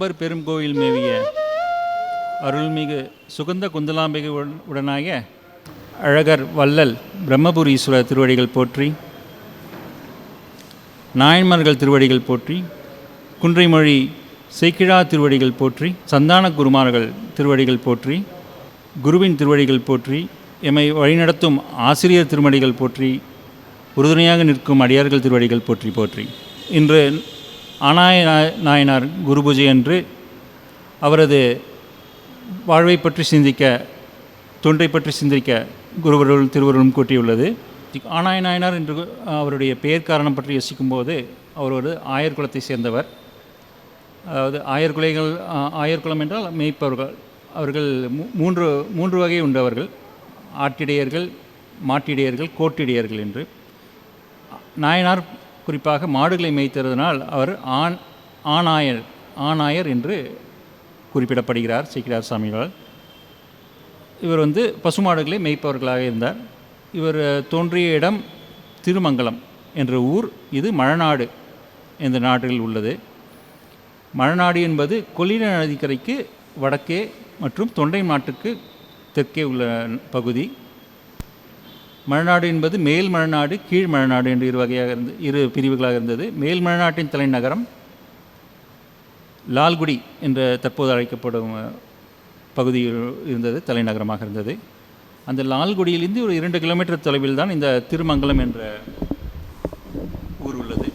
Amber பெரும் கோயில் மேவிய அருள்மிகு சுகந்த குந்தலாம்பிகை உடனாய அழகர் வள்ளல் பிரம்மபுரீஸ்வரர் திருவடிகள் போற்றி, நாயன்மார்கள் திருவடிகள் போற்றி, குன்றைமொழி சேக்கிழா திருவடிகள் போற்றி, சந்தான குருமார்கள் திருவடிகள் போற்றி, குருவின் திருவடிகள் போற்றி, எம்மை வழிநடத்தும் ஆசிரியர் திருவடிகள் போற்றி, உறுதுணையாக நிற்கும் அடியார்கள் திருவடிகள் போற்றி போற்றி. இன்று ஆனாய நாயனார் குரு பூஜை அன்று அவரது வாழ்வை பற்றி சிந்திக்க, தொண்டை பற்றி சிந்திக்க குருவருள் திருவருளும் கூட்டியுள்ளது. ஆனாய நாயனார் என்று அவருடைய பெயர் காரணம் பற்றி யோசிக்கும்போது அவர் ஒரு ஆயர் குலத்தை சேர்ந்தவர். அதாவது ஆயர்குலம் என்றால் மேய்ப்பவர்கள். அவர்கள் மூன்று வகை உண்டவர்கள்: ஆட்டிடையர்கள், மாட்டிடையர்கள், கோட்டிடையர்கள் என்று. நாயனார் குறிப்பாக மாடுகளை மேய்த்தறதுனால் அவர் ஆணாயர் என்று குறிப்பிடப்படுகிறார் சேக்கிழார் சாமிகளால். இவர் பசுமாடுகளை மேய்ப்பவர்களாக இருந்தார். இவர் தோன்றிய இடம் திருமங்கலம் என்ற ஊர். இது மழநாடு என்ற நாட்டில் உள்ளது. மழநாடு என்பது கொள்ளிட நதிக்கரைக்கு வடக்கே மற்றும் தொண்டை நாட்டுக்கு தெற்கே உள்ள பகுதி. மழநாடு என்பது மேல் மழநாடு, கீழ் மழநாடு என்று இரு பிரிவுகளாக இருந்தது. மேல் மழநாட்டின் தலைநகரம் லால்குடி என்ற தற்போது அழைக்கப்படும் பகுதியில் இருந்தது, தலைநகரமாக இருந்தது. அந்த லால்குடியிலிருந்து ஒரு 2 கிலோமீட்டர் தொலைவில் தான் இந்த திருமங்கலம் என்ற ஊர் உள்ளது.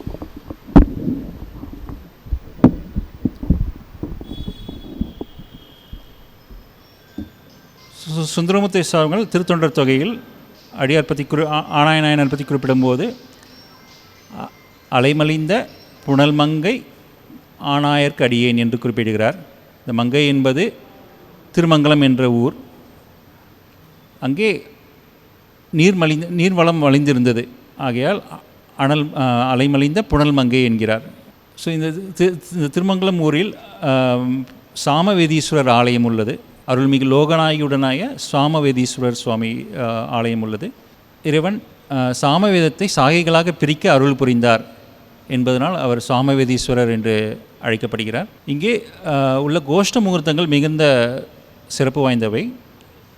சுந்தரமுத்தை சாமிகள் திருத்தொண்டர் தொகையில் அடியார் பற்றி ஆனாய நாயனார் பற்றி குறிப்பிடும்போது, அலைமலிந்த புனல் மங்கை ஆனாயர்க்கு அடியேன் என்று குறிப்பிடுகிறார். இந்த மங்கை என்பது திருமங்கலம் என்ற ஊர். அங்கே நீர்வளம் வளைந்திருந்தது. ஆகையால் அலைமலிந்த புனல் மங்கை என்கிறார். ஸோ இந்த திருமங்கலம் ஊரில் சாமவேதீஸ்வரர் ஆலயம் உள்ளது. அருள்மிகு லோகநாயகியுடனாய சாமவேதீஸ்வரர் சுவாமி ஆலயம் உள்ளது. இறைவன் சாமவேதத்தை சாகைகளாக பிரிக்க அருள் புரிந்தார் என்பதனால் அவர் சாமவேதீஸ்வரர் என்று அழைக்கப்படுகிறார். இங்கே உள்ள கோஷ்ட முகூர்த்தங்கள் மிகுந்த சிறப்பு வாய்ந்தவை.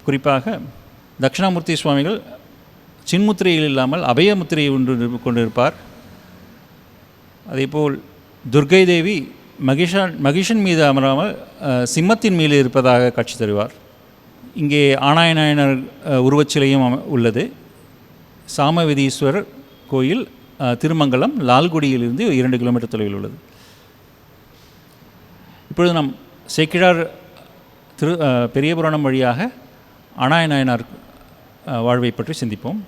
குறிப்பாக தட்சிணாமூர்த்தி சுவாமிகள் சின்முத்திரையில் இல்லாமல் அபயமுத்திரையை கொண்டிருப்பார். அதேபோல் துர்க்கை தேவி மகிஷன் மீது அமராமல் சிம்மத்தின் மீது இருப்பதாக காட்சி தருவார். இங்கே ஆனாய நாயனார் உருவச்சிலையும் உள்ளது. சாமவேதீஸ்வரர் கோயில் திருமங்கலம் லால்குடியிலிருந்து 2 கிலோமீட்டர் தொலைவில் உள்ளது. இப்பொழுது நாம் சேக்கிழார் பெரிய புராணம் வழியாக ஆனாய நாயனார் வாழ்வை பற்றி சிந்திப்போம்.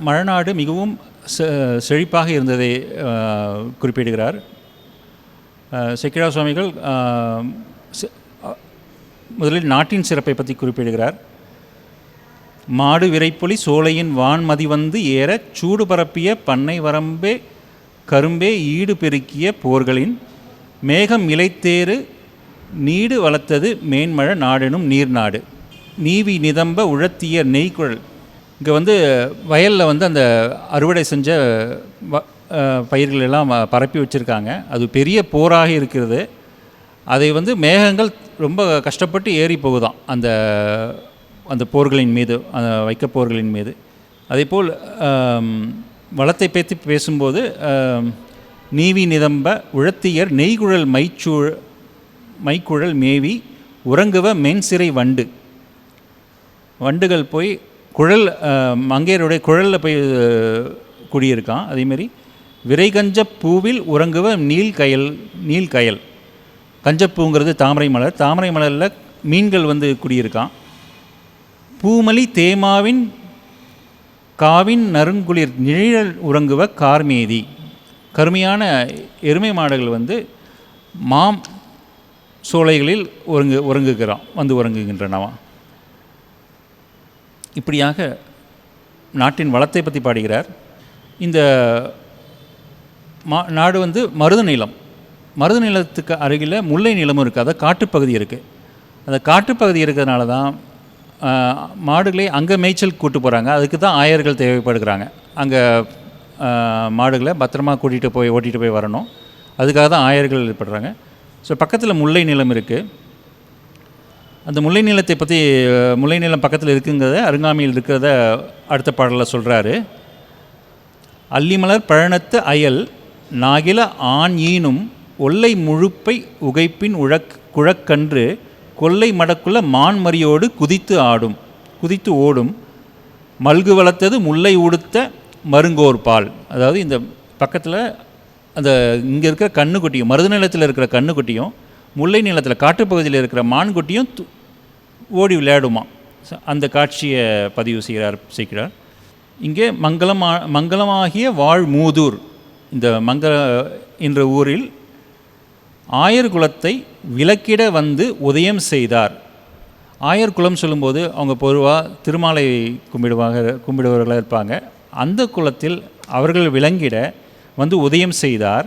மழநாடு மிகவும் செழிப்பாக இருந்ததை குறிப்பிடுகிறார் சேக்கிழா சுவாமிகள். முதலில் நாட்டின் சிறப்பை பற்றி குறிப்பிடுகிறார். மாடு விரைப்பொலி சோலையின் வான்மதி வந்து ஏற சூடு பரப்பிய பண்ணை வரம்பே கரும்பே ஈடு பெருக்கிய போர்களின் மேகம் இலைத்தேறு நீடு வளர்த்தது மேன்மழ நாடெனும் நீர்நாடு நீவி நிதம்ப உழத்திய நெய்குழல். இங்கே வயலில் அந்த அறுவடை செஞ்ச பயிர்கள் எல்லாம் பரப்பி வச்சுருக்காங்க. அது பெரிய போராக இருக்கிறது. அதை மேகங்கள் ரொம்ப கஷ்டப்பட்டு ஏறி போகுதான் அந்த போர்களின் மீது, வைக்க போர்களின் மீது. அதேபோல் வளத்தை பற்றி பேசும்போது நீவி நிதம்ப உழத்தியர் நெய்குழல் மைக்குழல் மேவி உறங்குவ மென்சிறை வண்டுகள் போய் குழல் மங்கையருடைய குழலில் போய் குடியிருக்கான். அதேமாரி விரைகஞ்ச பூவில் உறங்குவ நீல்கயல். கஞ்சப்பூங்கிறது தாமரை மலர். தாமரை மலரில் மீன்கள் குடியிருக்கான். பூமலி தேமாவின் காவின் நறுங்குளிர் நிழல் உறங்குவ கார்மேதி. கருமையான எருமை மாடுகள் மாம் சோலைகளில் உறங்குகின்றனவா. இப்படியாக நாட்டின் வளத்தை பற்றி பாடுகிறார். இந்த நாடு மருத நிலத்துக்கு அருகில் முல்லை நிலமும் இருக்குது. அதை காட்டுப்பகுதி இருக்குது. அந்த காட்டுப்பகுதி இருக்கிறதுனால தான் மாடுகளை அங்கே மேய்ச்சல் கூட்டு போகிறாங்க. அதுக்கு தான் ஆயர்கள் தேவைப்படுகிறாங்க. அங்கே மாடுகளை பத்திரமா ஓட்டிகிட்டு போய் வரணும். அதுக்காக தான் ஆயர்கள் ஏற்படுறாங்க. ஸோ பக்கத்தில் முல்லை நிலம் இருக்குது. அந்த முல்லை நிலத்தை பற்றி, முல்லை நிலம் பக்கத்தில் இருக்குங்கிறத, அருங்காமையில் இருக்கிறத அடுத்த பாடலில் சொல்கிறாரு. அல்லிமலர் பழனத்து அயல் நாகில ஆண் ஈனும் ஒல்லை முழுப்பை உகைப்பின் குழக்கன்று கொல்லை மடக்குள்ள மான்மரியோடு குதித்து ஓடும் மல்கு வளர்த்தது முல்லை உடுத்த மருங்கோர்பால். அதாவது இந்த பக்கத்தில் அந்த இங்கே இருக்கிற கண்ணுக்குட்டியும், மருத நிலத்தில் இருக்கிற கண்ணுக்குட்டியும், முல்லை நிலத்தில் காட்டுப்பகுதியில் இருக்கிற மான்குட்டியும் ஓடி விளையாடுமா. அந்த காட்சியை பதிவு செய்கிறார். இங்கே மங்களமாகிய வாழ்மூதூர், இந்த என்ற ஊரில் ஆயர் குலத்தை விலக்கிட உதயம் செய்தார். ஆயர் குலம் சொல்லும்போது அவங்க பொதுவாக திருமாலை கும்பிடுபவர்களாக இருப்பாங்க. அந்த குலத்தில் அவர்கள் விளங்கிட உதயம் செய்தார்.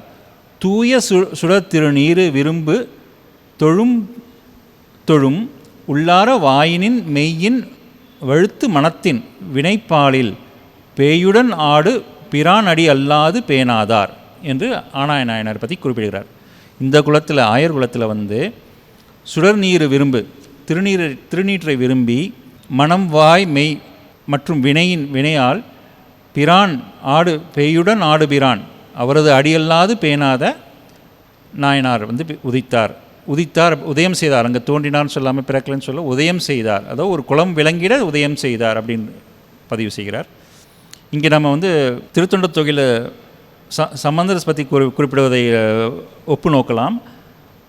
தூய சுடர் திருநீரு விரும்பு தொழும் உள்ளார வாயினின் மெய்யின் வழுத்து மனத்தின் வினைப்பாலில் பேயுடன் ஆடு பிரான் அடி அல்லாது பேணாதார் என்று ஆனாய நாயனார் பற்றி குறிப்பிடுகிறார். இந்த குலத்தில், ஆயர் குலத்தில் சுடர் நீர் விரும்பு, திருநீற்றை விரும்பி மனம் வாய் மெய் மற்றும் வினையால் பிரான் பேயுடன் ஆடு பிரான் அவரது அடியல்லாது பேணாத நாயனார் உதயம் செய்தார். அங்கே தோன்றினார்னு சொல்லாமல் பிறக்கலன்னு சொல்ல உதயம் செய்தார். அதாவது ஒரு குலம் விளங்கிட உதயம் செய்தார் அப்படின்னு பதிவு செய்கிறார். இங்கே நம்ம திருத்தொண்ட தொகையில் சம்பந்தர் பற்றி குறிப்பிடுவதை ஒப்பு நோக்கலாம்.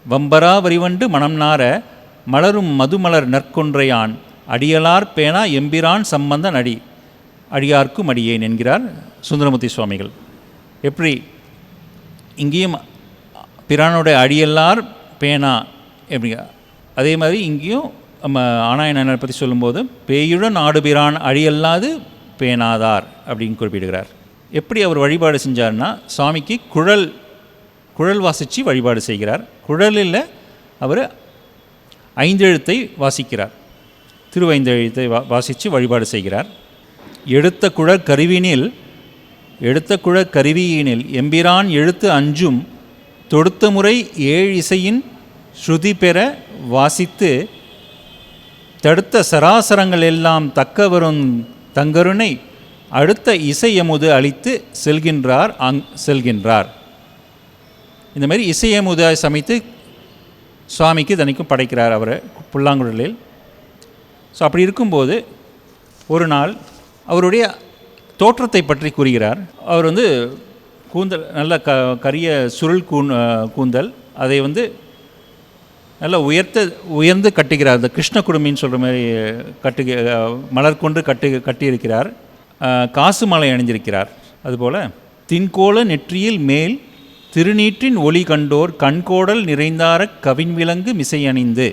வம்பரா வரிவண்டு மனம் நார மலரும் மதுமலர் நற்கொன்றையான் அடியலார் பேனா எம்பிரான் சம்பந்தன் அடியார்க்கும் அடியேன் என்கிறார் சுந்தரமூர்த்தி சுவாமிகள். எப்படி இங்கேயும் பிரானுடைய அடியல்லார் பேனா எப்படி, அதே மாதிரி இங்கேயும் நம்ம ஆனாய நாயனார் பற்றி சொல்லும்போது பேயுடன் ஆடுபிரான் அடியல்லாது பேணாதார் அப்படின்னு குறிப்பிடுகிறார். எப்படி அவர் வழிபாடு செஞ்சார்னா, சுவாமிக்கு குழல் வாசித்து வழிபாடு செய்கிறார். குழலில் அவர் ஐந்தெழுத்தை வாசிக்கிறார், திருவைந்தெழுத்தை வாசித்து வழிபாடு செய்கிறார். எடுத்த குழற் கருவியினில் எம்பிரான் எழுத்து அஞ்சும் தொடுத்த முறை 7 இசையின் ஸ்ருதி பெற வாசித்து தடுத்த சராசரங்கள் எல்லாம் தக்கவரும் தங்கருணை அடுத்த இசையமுது அளித்து செல்கின்றார். இந்த மாதிரி இசையமுதை சமைத்து சுவாமிக்கு தனிக்கும் படைக்கிறார் அவர் புல்லாங்குழலில். ஸோ அப்படி இருக்கும்போது ஒரு நாள் அவருடைய தோற்றத்தை பற்றி கூறுகிறார். அவர் கூந்தல் நல்ல கரிய சுருள் கூந்தல், அதை நல்லா உயர்ந்து கட்டுகிறார். இந்த கிருஷ்ண குடுமின்னு சொல்கிற மாதிரி மலர் கொண்டு கட்டியிருக்கிறார். காசு மாலை அணிஞ்சிருக்கிறார். அதுபோல் தின்கோல நெற்றியில் மேல் திருநீற்றின் ஒளி கண்டோர் கண்கோடல் நிறைந்தார கவின்விலங்கு மிசை அணிந்து,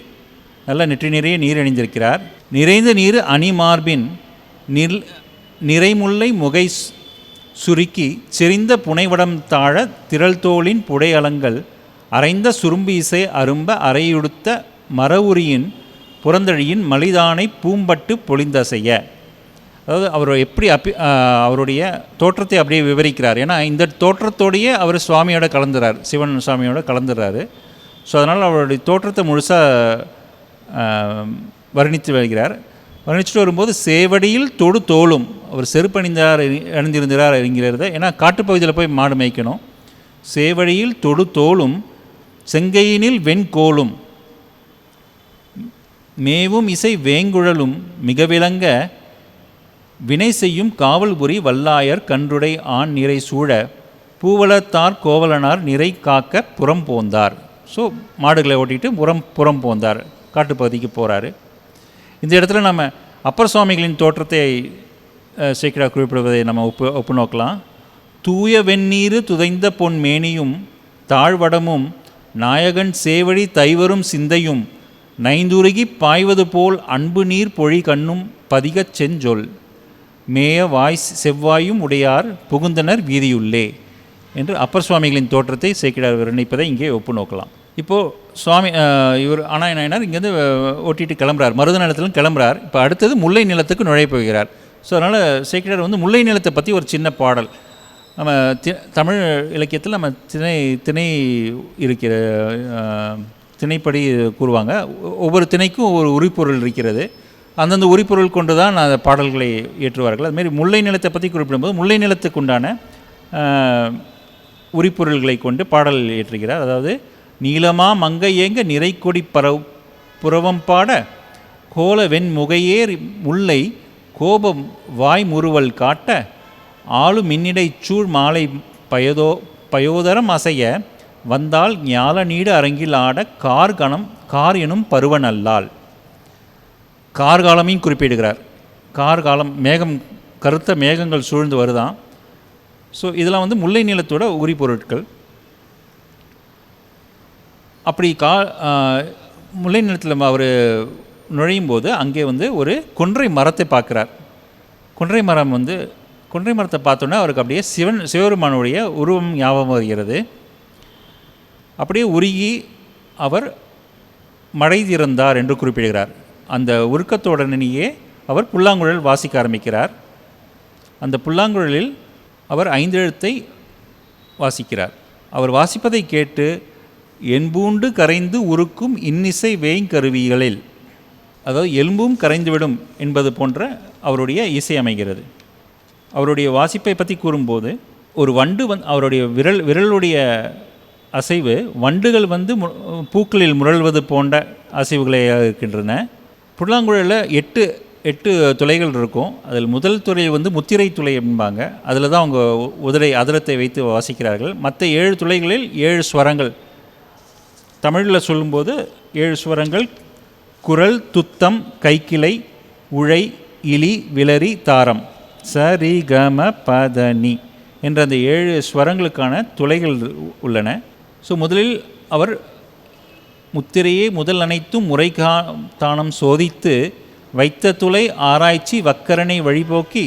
நல்லா நெற்றி நிறைய நீர் அணிந்திருக்கிறார். நிறைந்த நீர் அணிமார்பின் நிறைமுல்லை முகை சுருக்கி செறிந்த புனைவடம் தாழ திரள்தோளின் புடையலங்கள் அரைந்த சுரும்பு இசை அரும்ப அறையுடுத்த மரவுரியின் புறந்தழியின் மலிதானை பூம்பட்டு பொழிந்தசைய. அதாவது அவர் எப்படி அவருடைய தோற்றத்தை அப்படியே விவரிக்கிறார். ஏன்னா இந்த தோற்றத்தோடையே அவர் சுவாமியோட கலந்துறார், சிவன் சுவாமியோட கலந்துடுறாரு. ஸோ அதனால் அவருடைய தோற்றத்தை முழுசாக வர்ணித்து வருகிறார். வர்ணிச்சுட்டு வரும்போது சேவடியில் தொடு தோளும், அவர் அணிந்திருந்தார் என்கிறத. ஏன்னா காட்டுப்பகுதியில் போய் மாடு மேய்க்கணும். சேவடியில் தொடு தோளும் செங்கையினில் வெண்கோளும் மேவும் இசை வேங்குழலும் மிக விளங்க வினை செய்யும் காவல்புரி வல்லாயர் கன்றுடை ஆண் நிறை சூழ பூவலத்தார் கோவலனார் நிறை காக்க புறம் போந்தார். ஸோ மாடுகளை ஓட்டிகிட்டு புறம் போந்தார், காட்டுப்பகுதிக்கு போகிறாரு. இந்த இடத்துல நம்ம அப்பர் சுவாமிகளின் தோற்றத்தை சேக்கிழார் குறிப்பிடுவதை நம்ம ஒப்பு நோக்கலாம். தூய வெந்நீரு துதைந்த பொன் மேனியும் தாழ்வடமும் நாயகன் சேவடி தைவரும் சிந்தையும் நைந்துருகி பாய்வது போல் அன்பு நீர் பொழி கண்ணும் பதிகச் செஞ்சொல் மேய வாய் செவ்வாயும் உடையார் புகுந்தனர் வீதியுள்ளே என்று அப்பர் சுவாமிகளின் தோற்றத்தை சேக்கிழார் வர்ணிப்பதை இங்கே ஒப்பு நோக்கலாம். இப்போது சுவாமி இவர் ஆனாய நாயனார் இங்கேருந்து ஓட்டிகிட்டு கிளம்புறார், மருத நிலத்திலும் கிளம்புறார். இப்போ அடுத்தது முல்லை நிலத்துக்கு நுழைய போகிறார். ஸோ அதனால் சேக்கிழார் முல்லை நிலத்தை பற்றி ஒரு சின்ன பாடல் நம்ம தமிழ் இலக்கியத்தில் நம்ம திணை இருக்கிற திணைப்படி கூறுவாங்க. ஒவ்வொரு திணைக்கும் ஒவ்வொரு உரிப்பொருள் இருக்கிறது. அந்தந்த உரிப்பொருள் கொண்டு தான் அந்த பாடல்களை இயற்றுவார்கள். அதுமாரி முல்லை நிலத்தை பற்றி குறிப்பிடும்போது முல்லை நிலத்துக்கு உண்டான உரிப்பொருள்களை கொண்டு பாடல் இயற்றுகிறார். அதாவது நீளமா மங்கை ஏங்க நிறைக்கொடி புறவம் பாட கோல வெண்முகையேர் முல்லை கோபம் வாய் முறுவல் காட்ட ஆளு மின்னிடை சூழ் மாலை பயோதரம் அசைய வந்தால் ஞால நீடு அரங்கில் ஆட கார் எனும் பருவன் அல்லால். கார்காலமையும் குறிப்பிடுகிறார். கார்காலம் மேகம், கருத்த மேகங்கள் சூழ்ந்து வருதான். ஸோ இதெல்லாம் வந்து முல்லை நிலத்தோட உரி பொருட்கள். அப்படி முல்லை நிலத்தில் அவர் நுழையும் போது அங்கே வந்து ஒரு கொன்றை மரத்தை பார்க்குறார். கொன்றை மரத்தை பார்த்தோன்னே அவருக்கு அப்படியே சிவபெருமானுடைய உருவம் ஞாபகம் வருகிறது. அப்படியே உருகி அவர் மழை திறந்தார் என்று குறிப்பிடுகிறார். அந்த உருக்கத்துடனேயே அவர் புல்லாங்குழல் வாசிக்க ஆரம்பிக்கிறார். அந்த புல்லாங்குழலில் அவர் 5 எழுத்தை வாசிக்கிறார். அவர் வாசிப்பதை கேட்டு என்பூண்டு கரைந்து உருக்கும் இன்னிசை வேய்கருவிகளில், அதாவது எலும்பும் கரைந்துவிடும் என்பது போன்ற அவருடைய இசை அமைகிறது. அவருடைய வாசிப்பை பற்றி கூறும்போது ஒரு வண்டு அவருடைய விரலுடைய அசைவு வண்டுகள் வந்து பூக்களில் முரள்வது போன்ற அசைவுகளாக இருக்கின்றன. புல்லாங்குழலில் 8 துளைகள் இருக்கும். அதில் முதல் துளை வந்து முத்திரை துளை என்பாங்க. அதில் தான் அவங்க அதரத்தை வைத்து வாசிக்கிறார்கள். மற்ற 7 துளைகளில் 7 ஸ்வரங்கள். தமிழில் சொல்லும்போது 7 ஸ்வரங்கள்: குரல், துத்தம், கைக்கிளை, உழை, இலி, விளரி, தாரம், சரி கம பதனி என்ற அந்த 7 ஸ்வரங்களுக்கான துளைகள் உள்ளன. ஸோ முதலில் அவர் முத்திரையே முதல் அனைத்தும் தானம் சோதித்து வைத்த துளை ஆராய்ச்சி வக்கரனை வழிபோக்கி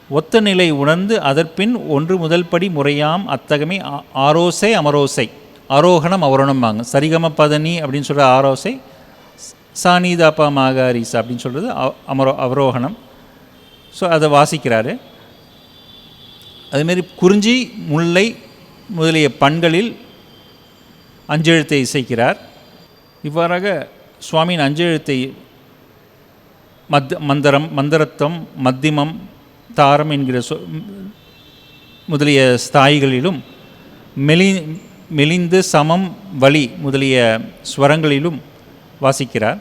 ஒத்த நிலை உணர்ந்து அதற்பின் ஒன்று முதல் படி முறையாம் அத்தகமே ஆரோசை அமரோசை, ஆரோகணம் அவரோணம்பாங்க. சரிகம பதனி அப்படின்னு சொல்கிற ஆரோசை, சானிதாப்பா மாகாரிசா அப்படின்னு சொல்கிறது அவரோகணம். ஸோ அதை வாசிக்கிறாரு. அதுமாரி குறிஞ்சி, முல்லை முதலிய பண்களில் 5 எழுத்தை இசைக்கிறார். இவ்வாறாக சுவாமியின் 5 எழுத்தை மந்தரத்தம், மத்திமம், தாரம் என்கிற முதலிய ஸ்தாயிகளிலும் மெலிந்து, சமம், வலி முதலிய ஸ்வரங்களிலும் வாசிக்கிறார்.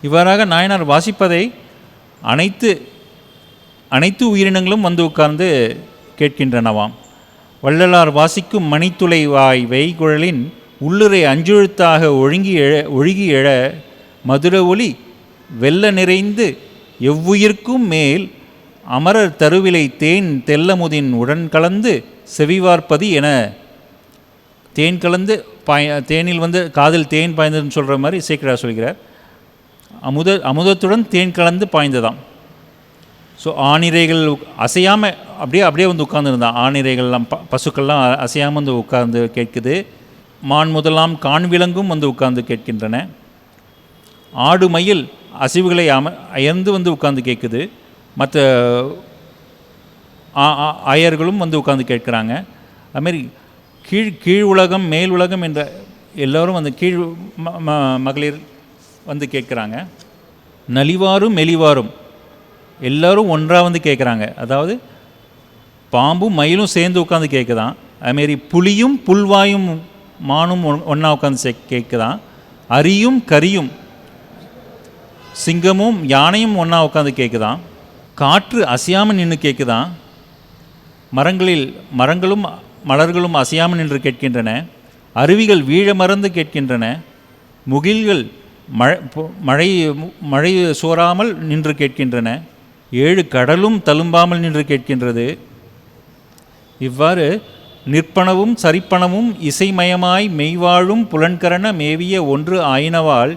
இவ்வாறாக நாயனார் வாசிப்பதை அனைத்து உயிரினங்களும் வந்து உட்கார்ந்து கேட்கின்றனவாம். வள்ளலார் வாசிக்கும் மணித்துளை வாய் வெய்குழலின் உள்ளுரை 5 எழுத்தாக ஒழுகி எழ மதுர ஒளி வெள்ள நிறைந்து எவ்வுயிர்க்கும் மேல் அமரர் தருவிலை தேன் தெல்லமுதின் உடன் கலந்து செவிவார்ப்பதி என தேன் கலந்து தேனில் வந்து காதில் தேன் பாய்ந்ததுன்னு சொல்கிற மாதிரி சேக்கிழார் சொல்கிறார். அமுதத்துடன் தேன் கலந்து பாய்ந்ததாம். ஸோ ஆணிரைகள் அசையாமல் அப்படியே வந்து உட்கார்ந்துருந்தான். ஆணிரைகள்லாம் பசுக்கள்லாம் அசையாமல் வந்து உட்கார்ந்து கேட்குது. மான் முதலாம் காண்விலங்கும் வந்து உட்கார்ந்து கேட்கின்றன. ஆடு மயில் அசைவுகளை அயர்ந்து வந்து உட்கார்ந்து கேட்குது. மற்ற ஆயர்களும் வந்து உட்கார்ந்து கேட்குறாங்க. அதுமாரி கீழ் உலகம் மேல் உலகம் என்ற எல்லோரும் வந்து கீழ் மகளிர் வந்து கேட்குறாங்க. நலிவாரும் மெலிவாரும் எல்லோரும் ஒன்றாக வந்து கேட்குறாங்க. அதாவது பாம்பும் மயிலும் சேர்ந்து உட்காந்து கேட்குதான். அதுமாரி புலியும் புல்வாயும் மானும் ஒன்றா உட்காந்து கேட்குதான். அரியும் கரியும் சிங்கமும் யானையும் ஒன்றா உட்காந்து கேட்குதான். காற்று அசையாமல் நின்று கேட்குதான். மரங்களும் மலர்களும் அசையாமல் நின்று கேட்கின்றன. அருவிகள் வீழ மறந்து கேட்கின்றன. முகில்கள் மழை சோராமல் நின்று கேட்கின்றன. 7 கடலும் தழும்பாமல் நின்று கேட்கின்றது. இவ்வாறு நிற்பனவும் சரிப்பனவும் இசைமயமாய் மெய்வாழும் புலன்கரண மேவிய ஒன்று ஆயினவால்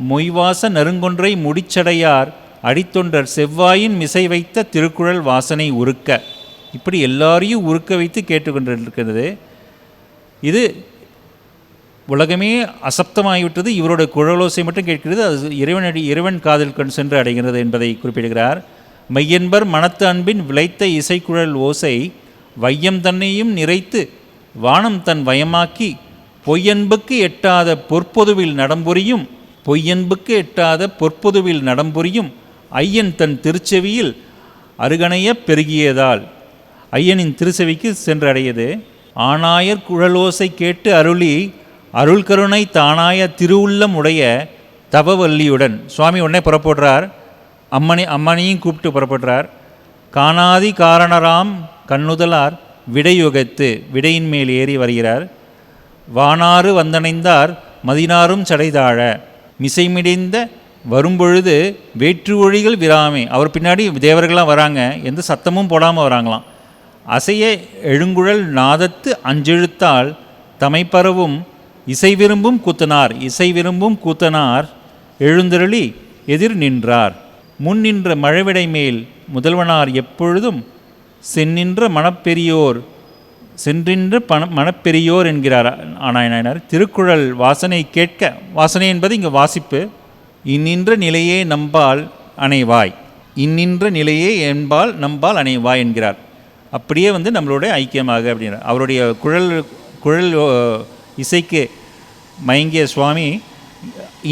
மொய்வாச நறுங்கொன்றை முடிச்சடையார் அடித்தொண்டர் செவ்வாயின் மிசை வைத்த திருக்குறள் வாசனை உருக்க. இப்படி எல்லாரையும் உருக்க வைத்து கேட்டுக்கொண்டிருக்கிறது. இது உலகமே அசப்தமாகிவிட்டது. இவரோட குழலோசை மட்டும் கேட்கிறது. அது இறைவன் காதில் கண் சென்று அடைகிறது என்பதை குறிப்பிடுகிறார். மையன்பர் மனத்து அன்பின் விளைத்த இசைக்குழல் ஓசை வையம் தன்னையும் நிறைத்து வானம் தன் வயமாக்கி பொய்யன்புக்கு எட்டாத பொற்பொதுவில் நடம்புரியும் ஐயன் தன் திருச்செவியில் அருகணைய பெருகியதால் ஐயனின் திருச்செவிக்கு சென்றடையது. ஆனாயர் குழலோசை கேட்டு அருள் கருணை தானாய திருவுள்ளம் உடைய தவவல்லியுடன் சுவாமி உடனே புறப்படுறார். அம்மனையும் கூப்பிட்டு புறப்படுறார். காணாதி காரணராம் கண்ணுதலார் விடையுகத்து விடையின் மேல் ஏறி வருகிறார். வானாறு வந்தணைந்தார் மதினாரும் சடைதாழ மிசைமிடைந்த வரும்பொழுது வேற்று ஒழிகள் விராமே. அவர் பின்னாடி தேவர்கள்லாம் வராங்க, எந்த சத்தமும் போடாமல் வராங்களாம். அசைய எழுங்குழல் நாதத்து அஞ்செழுத்தால் தமைப்பரவும் இசை விரும்பும் கூத்தனார் எழுந்தருளி எதிர் நின்றார். முன் நின்ற மழவிடை மேல் முதல்வனார் எப்பொழுதும் சென்றின்ற மணப்பெரியோர் என்கிறார் ஆனாயனார். திருக்குறள் வாசனை கேட்க, வாசனை என்பது இங்கே வாசிப்பு. இன்னின்ற நிலையே நம்பால் அணைவாய் என்கிறார். அப்படியே நம்மளுடைய ஐக்கியமாக அப்படின்னார். அவருடைய குழல் இசைக்கு மயங்கிய சுவாமி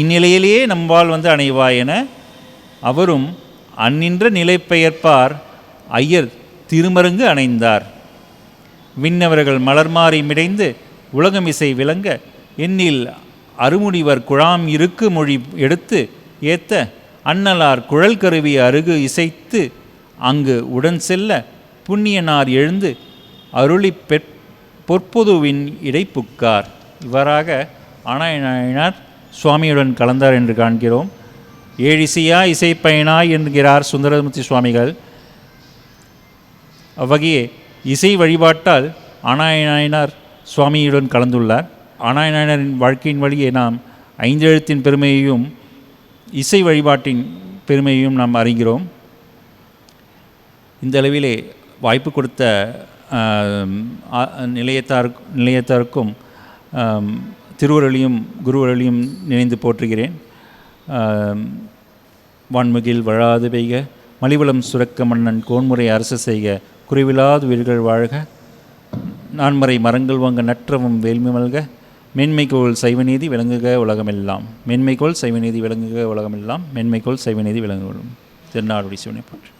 இந்நிலையிலேயே நம்பால் அணைவாய் என அவரும் அந்நின்ற நிலை பெயர்ப்பார் ஐயர் திருமருங்கு அணைந்தார். விண்ணவர்கள் மலர்மாறி மிடைந்து உலகமிசை விளங்க எண்ணில் அருமுடிவர் குழாம் இருக்கு மொழி எடுத்து ஏத்த அன்னலார் குழல் கருவி அருகு இசைத்து அங்கு உடன் செல்ல புண்ணியனார் எழுந்து அருளி பொற்பொதுவின் இடைப்புக்கார். இவ்வாறாக ஆனாயனார் சுவாமியுடன் கலந்தார் என்று காண்கிறோம். ஏழிசையாய் இசைப்பயனாய் என்கிறார் சுந்தரமூர்த்தி சுவாமிகள். அவ்வகையே இசை வழிபாட்டால் ஆனாயனார் சுவாமியுடன் கலந்துள்ளார். ஆனாயனாரின் வாழ்க்கையின் வழியே நாம் ஐந்தெழுத்தின் பெருமையையும் இசை வழிபாட்டின் பெருமையையும் நாம் அறிகிறோம். இந்த அளவிலே வாய்ப்பு கொடுத்த நிலையத்தாருக்கும் திருவருளையும் குருவருளையும் நினைந்து போற்றுகிறேன். வான்முகில் வழாது பெய்க, மலிவளம் சுரக்க மன்னன் கோன்முறை அரசு செய்க, குறைவிலாது உயிர்கள் வாழ்க, நான்மறை மரங்கள் வாங்க நற்றவும் வேள்வி மல்க, மென்மைக்கோள் சைவநீதி விளங்குக உலகமெல்லாம். மென்மைக்கோள் சைவநீதி விளங்குக உலகமெல்லாம். மென்மைக்கோள் சைவநீதி விளங்குகளும். திருநாடுடைய சிவனை போற்று.